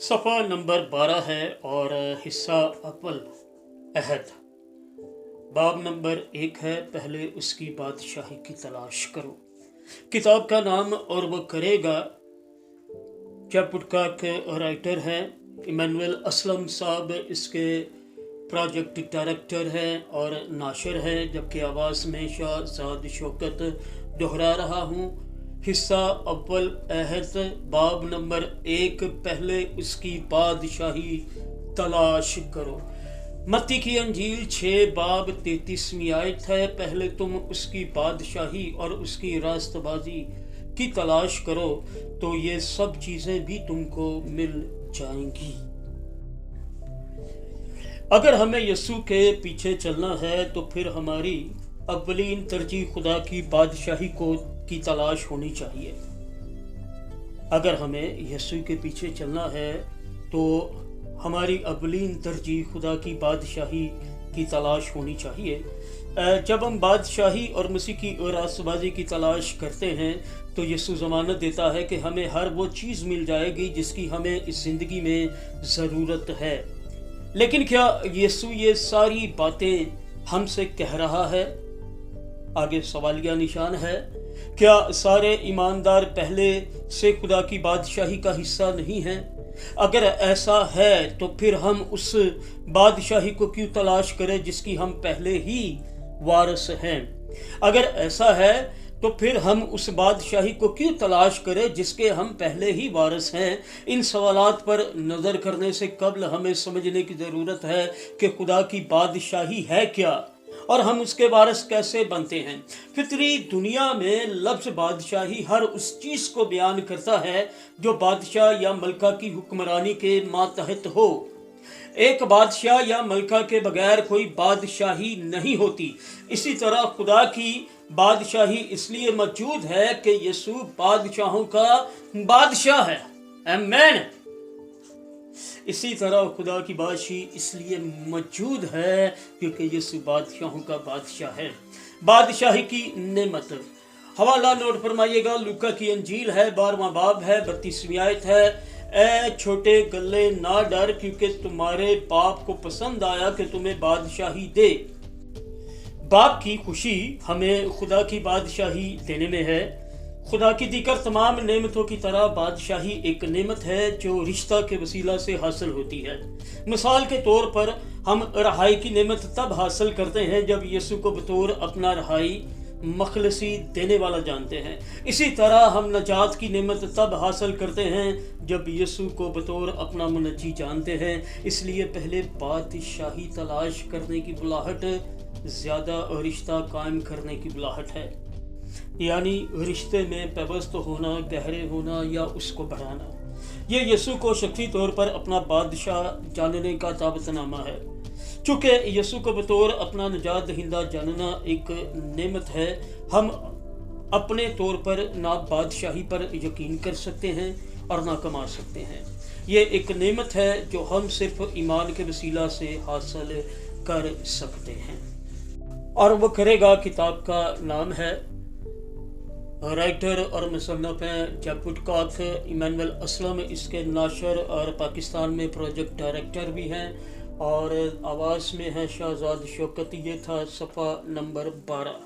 صفحہ نمبر 12 ہے اور حصہ اول عہد، باب نمبر 1 ہے، پہلے اس کی بادشاہی کی تلاش کرو۔ کتاب کا نام اور وہ کرے گا، چیپٹکا کے رائٹر ہے ایمینول اسلم صاحب، اس کے پروجیکٹ ڈائریکٹر ہے اور ناشر ہے، جبکہ آواز میں شہزاد شوکت دہرا رہا ہوں۔ حصہ اول عہد، باب نمبر 1، پہلے اس کی بادشاہی تلاش کرو۔ متی کی انجیل 6 باب 33 آیت ہے، پہلے تم اس کی بادشاہی اور اس کی راست بازی کی تلاش کرو تو یہ سب چیزیں بھی تم کو مل جائیں گی۔ اگر ہمیں یسوع کے پیچھے چلنا ہے تو پھر ہماری اولین ترجیح خدا کی بادشاہی کی تلاش ہونی چاہیے۔ اگر ہمیں یسوع کے پیچھے چلنا ہے تو ہماری اولین ترجیح خدا کی بادشاہی کی تلاش ہونی چاہیے۔ جب ہم بادشاہی اور مسیح کی راست بازی کی تلاش کرتے ہیں تو یسوع ضمانت دیتا ہے کہ ہمیں ہر وہ چیز مل جائے گی جس کی ہمیں اس زندگی میں ضرورت ہے۔ لیکن کیا یسوع یہ ساری باتیں ہم سے کہہ رہا ہے؟ آگے سوالیہ نشان ہے۔ کیا سارے ایماندار پہلے سے خدا کی بادشاہی کا حصہ نہیں ہیں؟ اگر ایسا ہے تو پھر ہم اس بادشاہی کو کیوں تلاش کریں جس کی ہم پہلے ہی وارث ہیں؟ اگر ایسا ہے تو پھر ہم اس بادشاہی کو کیوں تلاش کریں جس کے ہم پہلے ہی وارث ہیں؟ ان سوالات پر نظر کرنے سے قبل ہمیں سمجھنے کی ضرورت ہے کہ خدا کی بادشاہی ہے کیا اور ہم اس کے وارث کیسے بنتے ہیں۔ فطری دنیا میں لفظ بادشاہی ہر اس چیز کو بیان کرتا ہے جو بادشاہ یا ملکہ کی حکمرانی کے ماتحت ہو۔ ایک بادشاہ یا ملکہ کے بغیر کوئی بادشاہی نہیں ہوتی۔ اسی طرح خدا کی بادشاہی اس لیے موجود ہے کہ یسوع بادشاہوں کا بادشاہ ہے۔ آمین۔ اسی طرح خدا کی بادشاہی اس لیے موجود ہے کیونکہ یسوع بادشاہوں کا بادشاہ ہے۔ بادشاہی کی نعمت، حوالہ نوٹ فرمائیے گا، لوکا کی انجیل ہے 12واں باب ہے 32 آیت ہے، اے چھوٹے گلے نہ ڈر کیونکہ تمہارے باپ کو پسند آیا کہ تمہیں بادشاہی دے۔ باپ کی خوشی ہمیں خدا کی بادشاہی دینے میں ہے۔ خدا کی دیگر تمام نعمتوں کی طرح بادشاہی ایک نعمت ہے جو رشتہ کے وسیلہ سے حاصل ہوتی ہے۔ مثال کے طور پر ہم رہائی کی نعمت تب حاصل کرتے ہیں جب یسوع کو بطور اپنا رہائی مخلصی دینے والا جانتے ہیں۔ اسی طرح ہم نجات کی نعمت تب حاصل کرتے ہیں جب یسوع کو بطور اپنا منجی جانتے ہیں۔ اس لیے پہلے بادشاہی تلاش کرنے کی بلاہٹ زیادہ رشتہ قائم کرنے کی بلاہٹ ہے، یعنی رشتے میں پیوست ہونا، گہرے ہونا یا اس کو بڑھانا۔ یہ یسوع کو شخصی طور پر اپنا بادشاہ جاننے کا دعوت نامہ ہے۔ چونکہ یسوع کو بطور اپنا نجات دہندہ جاننا ایک نعمت ہے، ہم اپنے طور پر نہ بادشاہی پر یقین کر سکتے ہیں اور نہ کما سکتے ہیں۔ یہ ایک نعمت ہے جو ہم صرف ایمان کے وسیلہ سے حاصل کر سکتے ہیں۔ اور وہ کرے گا کتاب کا نام ہے، رائٹر اور مصنف ہیں چیپٹکا ایمینول اسلم، اس کے ناشر اور پاکستان میں پروجیکٹ ڈائریکٹر بھی ہیں، اور آواز میں ہے شہزاد شوکت۔ یہ تھا صفحہ نمبر 12۔